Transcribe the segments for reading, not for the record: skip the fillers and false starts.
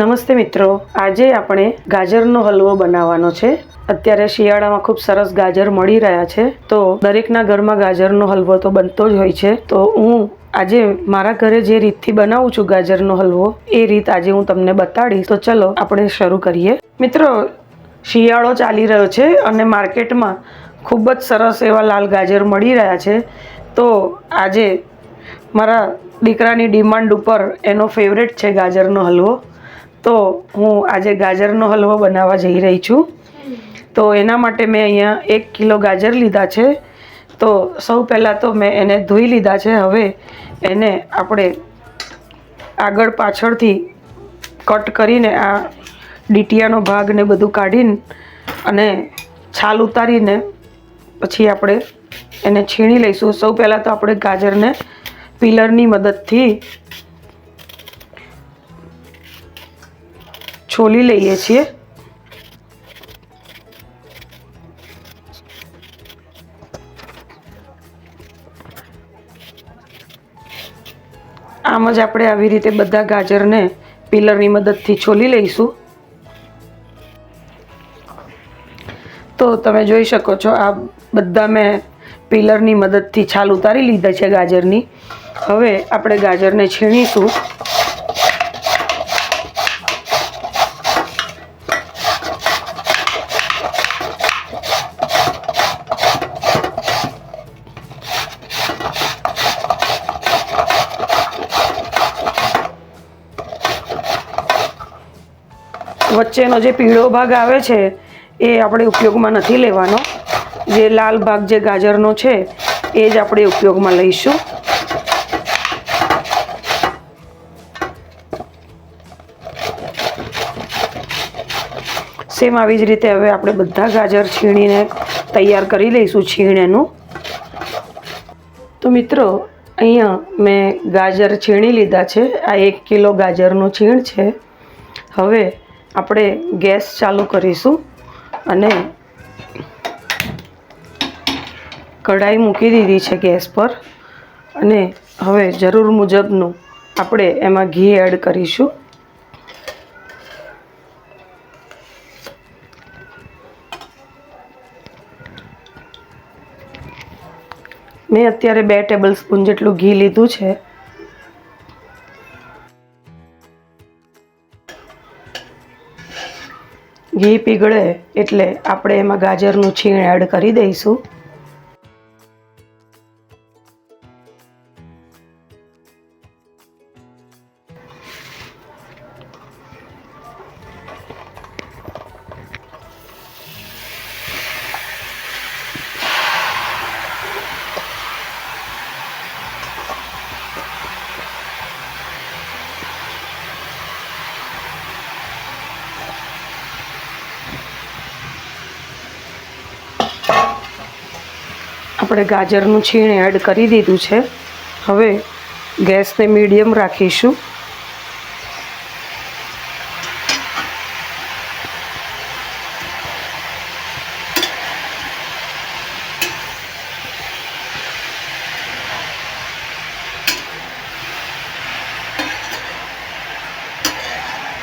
નમસ્તે મિત્રો, આજે આપણે ગાજરનો હલવો બનાવવાનો છે। અત્યારે શિયાળામાં ખૂબ સરસ ગાજર મળી રહ્યા છે, તો દરેકના ઘરમાં ગાજરનો હલવો તો બનતો જ હોય છે। તો હું આજે મારા ઘરે જે રીતથી બનાવું છું ગાજરનો હલવો, એ રીત આજે હું તમને બતાડીશ। તો ચલો આપણે શરૂ કરીએ। મિત્રો, શિયાળો ચાલી રહ્યો છે અને માર્કેટમાં ખૂબ જ સરસ એવા લાલ ગાજર મળી રહ્યા છે। તો આજે મારા દીકરાની ડિમાન્ડ ઉપર એનો ફેવરેટ છે ગાજરનો હલવો। તો હું આજે ગાજરનો હલવો બનાવવા જઈ રહી છું। તો એના માટે મેં અહીંયા 1 કિલો ગાજર લીધા છે। તો સૌ પહેલાં તો મેં એને ધોઈ લીધા છે। હવે એને આપણે આગળ પાછળથી કટ કરીને આ ડીટીયાનો ભાગ ને બધું કાઢીને અને છાલ ઉતારીને પછી આપણે એને છીણી લઈશું। સૌ પહેલાં તો આપણે ગાજરને પીલરની મદદથી છોલી લઈએ છીએ। આમ જ આપણે આવી રીતે બધા ગાજરને પીલરની મદદથી છોલી લઈશું। તો તમે જોઈ શકો છો, આ બધા મેં પીલરની મદદથી છાલ ઉતારી લીધા છે ગાજરની। હવે આપણે ગાજરને છીણીશું। વચ્ચેનો જે પીળો ભાગ આવે છે એ આપણે ઉપયોગમાં નથી લેવાનો। જે લાલ ભાગ જે ગાજરનો છે એ જ આપણે ઉપયોગમાં લઈશું। સેમ આવી જ રીતે હવે આપણે બધા ગાજર છીણીને તૈયાર કરી લઈશું છીણેનું। તો મિત્રો, અહીંયા મેં ગાજર છીણી લીધા છે। આ 1 કિલો ગાજરનું છીણ છે। હવે આપણે ગેસ ચાલુ કરીશું અને કઢાઈ મૂકી દીધી છે ગેસ પર। અને હવે જરૂર મુજબનું આપણે એમાં ઘી એડ કરીશું। મેં અત્યારે 2 ટેબલ સ્પૂન જેટલું ઘી લીધું છે। ઘી પીગળે એટલે આપણે એમાં ગાજરનું છીણ એડ કરી દઈશું। આપણે ગાજરનું છીણ એડ કરી દીધું છે। હવે ગેસને મીડિયમ રાખીશું।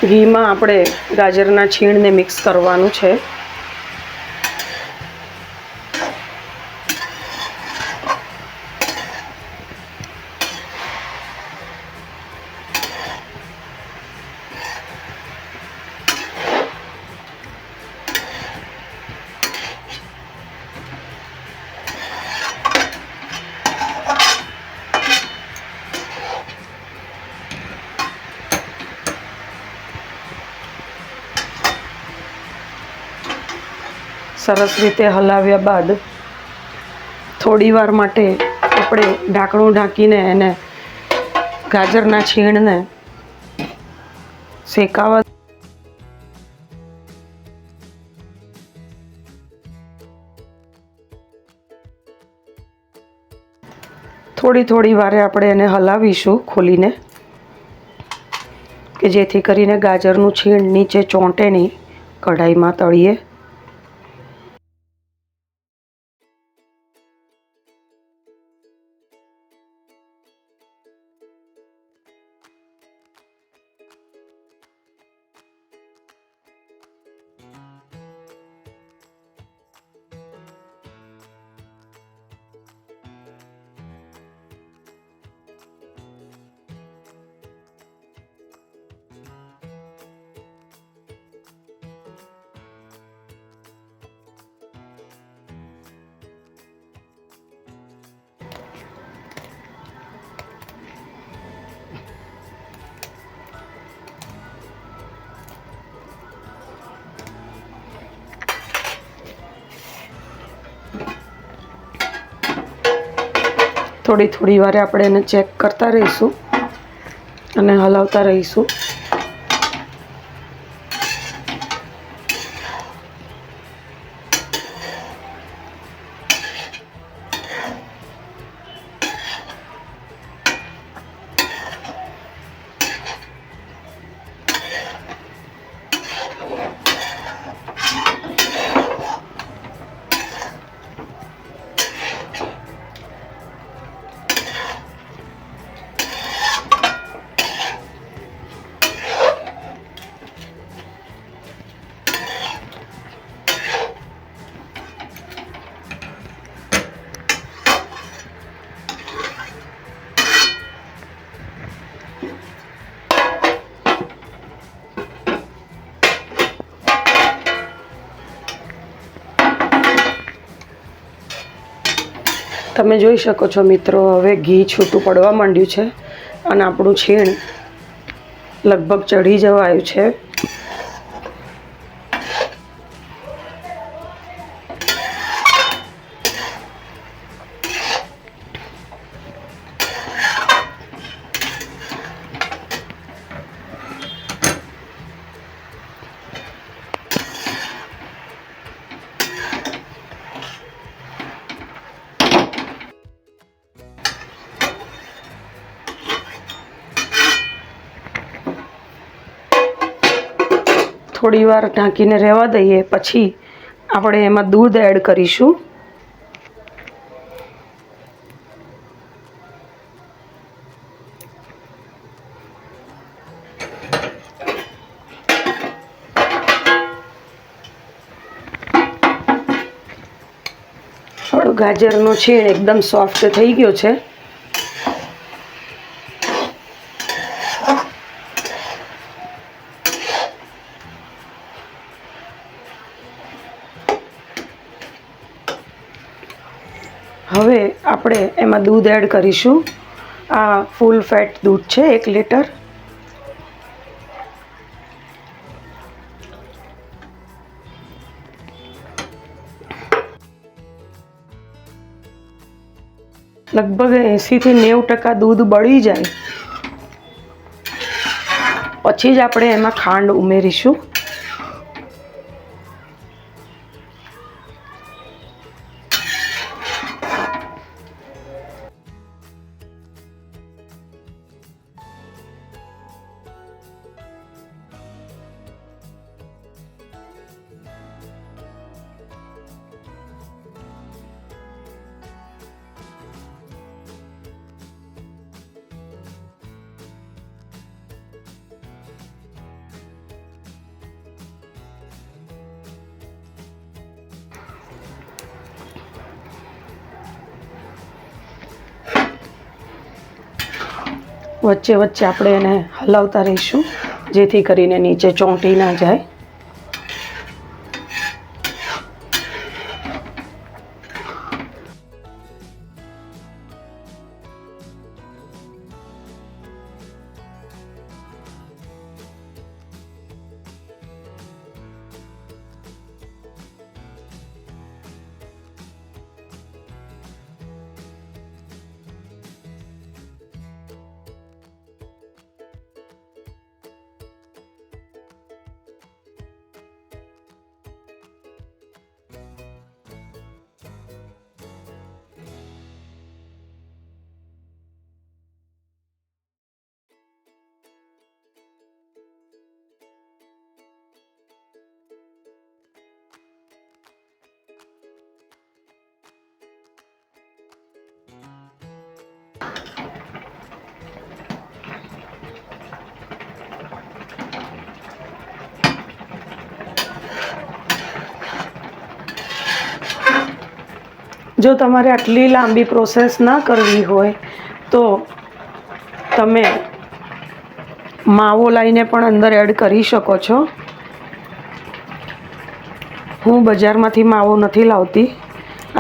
ઘીમાં આપણે ગાજરના છીણને મિક્સ કરવાનું છે। સરસ રીતે હલાવ્યા બાદ થોડી વાર માટે આપણે ઢાંકણું ઢાંકીને એને ગાજરના છીણને શેકાવા થોડી વારે આપણે એને હલાવીશું ખોલીને, કે જેથી કરીને ગાજરનું છીણ નીચે ચોંટે નહીં કઢાઈમાં તળીએ। થોડી વારે આપણે એને ચેક કરતા રહીશું અને હલાવતા રહીશું. તમે જોઈ શકો છો મિત્રો, હવે ઘી છૂટું પડવા માંડ્યું છે અને આપણું છીણ લગભગ ચઢી જવા આવ્યું છે. થોડી વાર ઢાંકીને રહેવા દઈએ, પછી આપણે એમાં દૂધ એડ કરીશું. આપણું ગાજરનો છીણ એકદમ સોફ્ટ થઈ ગયો છે. હવે આપણે એમાં દૂધ એડ કરીશું. આ ફૂલ ફેટ દૂધ છે, 1 લીટર. લગભગ 80 થી 90% દૂધ બળી જાય પછી જ આપણે એમાં ખાંડ ઉમેરીશું. વચ્ચે વચ્ચે આપણે એને હલાવતા રહીશું, જેથી કરીને નીચે ચોંટી ના જાય. જો તમારે આટલી લાંબી પ્રોસેસ ના કરવી હોય તો તમે માવો લાવીને પણ અંદર એડ કરી શકો છો. હું બજારમાંથી માવો નથી લાવતી,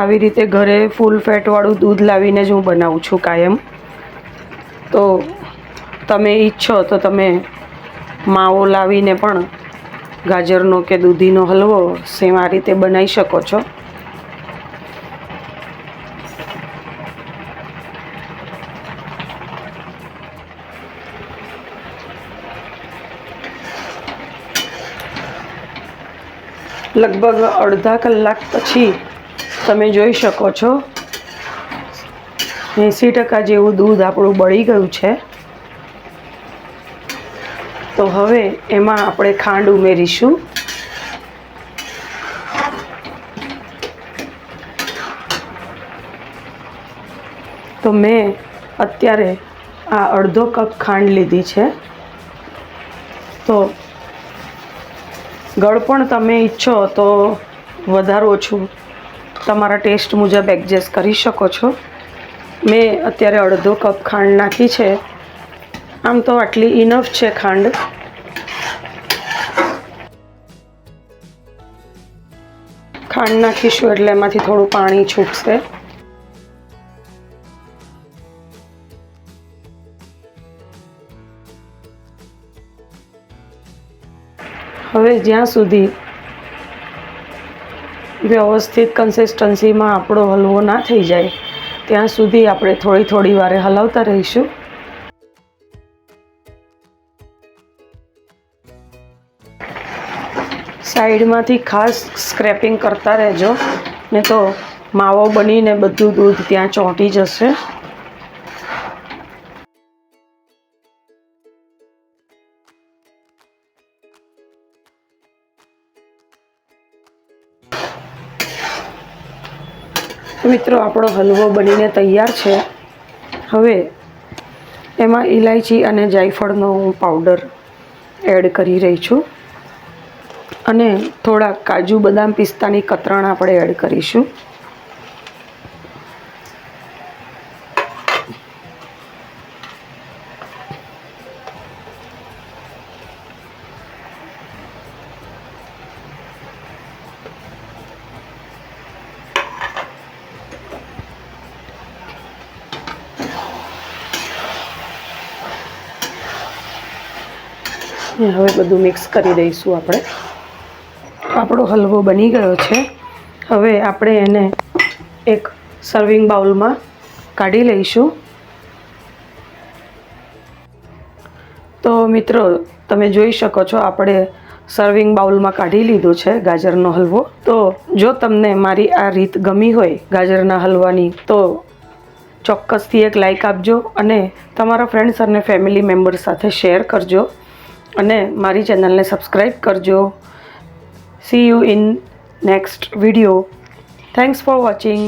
આવી રીતે ઘરે ફૂલ ફેટવાળું દૂધ લાવીને જ હું બનાવું છું કાયમ. તો તમે ઈચ્છો તો તમે માવો લાવીને પણ ગાજરનો કે દૂધીનો હલવો સેમ આ રીતે બનાવી શકો છો. લગભગ અડધા કલાક પછી તમે જોઈ શકો છો 80% જેવું દૂધ આપણું બળી ગયું છે. તો હવે એમાં આપણે ખાંડ ઉમેરીશું. તો મેં અત્યારે આ અડધો કપ ખાંડ લીધી છે. તો ગળપણ તમે ઈચ્છો તો વધારે ઓછું તમારા ટેસ્ટ મુજબ એડજસ્ટ કરી શકો છો. મેં અત્યારે અડધો કપ ખાંડ નાખી છે. આમ તો આટલી ઇનફ છે ખાંડ. ખાંડ નાખીશું એટલે એમાંથી થોડું પાણી છૂટશે. હવે જ્યાં સુધી વ્યવસ્થિત કન્સિસ્ટન્સીમાં આપણો હલવો ના થઈ જાય ત્યાં સુધી આપણે થોડી વારે હલાવતા રહીશું. સાઈડમાંથી ખાસ સ્ક્રેપિંગ કરતા રહેજો, ને તો માવો બનીને બધું દૂધ ત્યાં ચોંટી જશે. મિત્રો, આપણો હલવો બનીને તૈયાર છે. હવે એમાં ઇલાયચી અને જાયફળનો હું પાવડર એડ કરી રહી છું અને થોડા કાજુ બદામ પિસ્તાની કતરણ આપણે એડ કરીશું. હવે બધું મિક્સ કરી દઈશું આપણે. આપણો હલવો બની ગયો છે. હવે આપણે એને એક સર્વિંગ બાઉલમાં કાઢી લઈશું. તો મિત્રો, તમે જોઈ શકો છો આપણે સર્વિંગ બાઉલમાં કાઢી લીધો છે ગાજરનો હલવો. તો જો તમને મારી આ રીત ગમી હોય ગાજરના હલવાની તો ચોક્કસથી એક લાઈક આપજો અને તમારા ફ્રેન્ડ્સ અને ફેમિલી મેમ્બર સાથે શેર કરજો અને મારી ચેનલને સબસ્ક્રાઈબ કરજો. See you in next video. Thanks for watching.